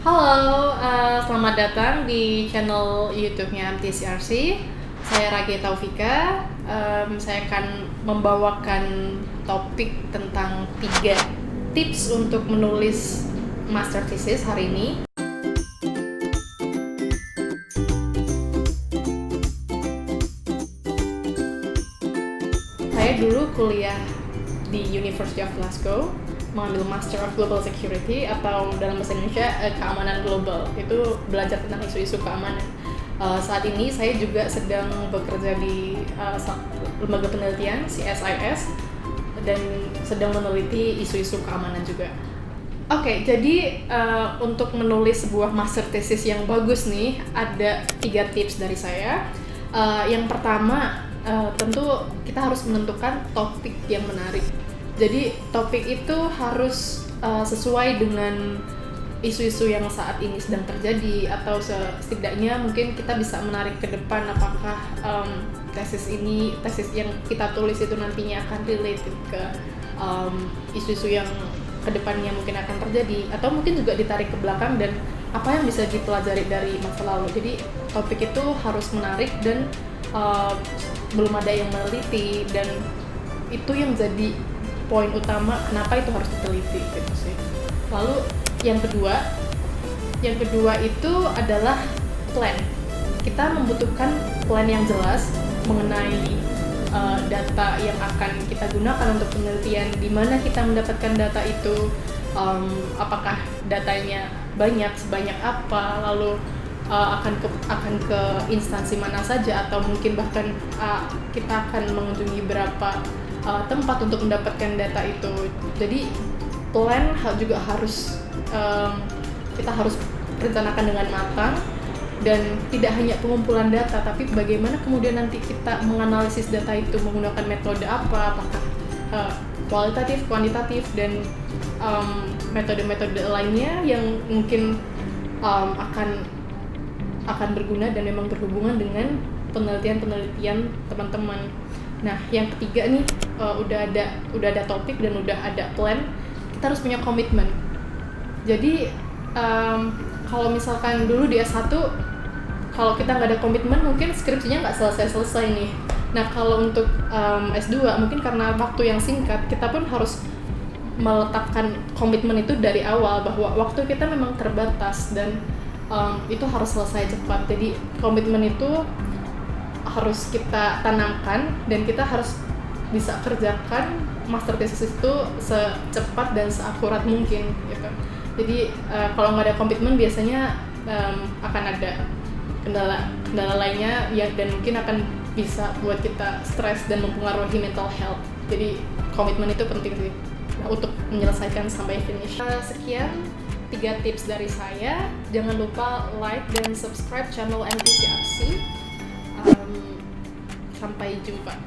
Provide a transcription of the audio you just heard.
Halo, selamat datang di channel YouTube-nya MTCRC. Saya Ragi Taufika. Saya akan membawakan topik tentang 3 tips untuk menulis master thesis hari ini. Saya dulu kuliah di University of Glasgow, mengambil Master of Global Security atau dalam bahasa Indonesia keamanan global. Itu belajar tentang isu-isu keamanan. Saat ini saya juga sedang bekerja di lembaga penelitian CSIS dan sedang meneliti isu-isu keamanan juga. Oke, jadi untuk menulis sebuah master thesis yang bagus nih, ada 3 tips dari saya. Yang pertama, tentu kita harus menentukan topik yang menarik. Jadi topik itu harus sesuai dengan isu-isu yang saat ini sedang terjadi, atau setidaknya mungkin kita bisa menarik ke depan apakah tesis yang kita tulis itu nantinya akan related ke isu-isu yang kedepannya mungkin akan terjadi, atau mungkin juga ditarik ke belakang dan apa yang bisa dipelajari dari masa lalu. Jadi topik itu harus menarik dan belum ada yang meneliti, dan itu yang jadi poin utama kenapa itu harus diteliti gitu sih. Lalu yang kedua itu adalah plan. Kita membutuhkan plan yang jelas mengenai data yang akan kita gunakan untuk penelitian, di mana kita mendapatkan data itu, apakah datanya sebanyak apa, lalu akan ke instansi mana saja, atau mungkin bahkan kita akan mengunjungi berapa tempat untuk mendapatkan data itu. Jadi plan juga harus kita harus rencanakan dengan matang, dan tidak hanya pengumpulan data, tapi bagaimana kemudian nanti kita menganalisis data itu menggunakan metode apa, apakah kualitatif, kuantitatif, dan metode-metode lainnya yang mungkin akan berguna dan memang berhubungan dengan penelitian teman-teman. Nah, yang ketiga nih, udah ada topik dan udah ada plan, kita harus punya komitmen. Jadi kalau misalkan dulu di S1, kalau kita nggak ada komitmen mungkin skripsinya nggak selesai nih. Nah, kalau untuk S2 mungkin karena waktu yang singkat, kita pun harus meletakkan komitmen itu dari awal, bahwa waktu kita memang terbatas dan itu harus selesai cepat. Jadi komitmen itu harus kita tanamkan, dan kita harus bisa kerjakan master thesis itu secepat dan seakurat mungkin gitu. Jadi kalau nggak ada komitmen biasanya akan ada kendala lainnya ya, dan mungkin akan bisa buat kita stres dan mempengaruhi mental health. Jadi komitmen itu penting sih untuk menyelesaikan sampai finish. Sekian 3 tips dari saya. Jangan lupa like dan subscribe channel MTCRC. Sampai jumpa.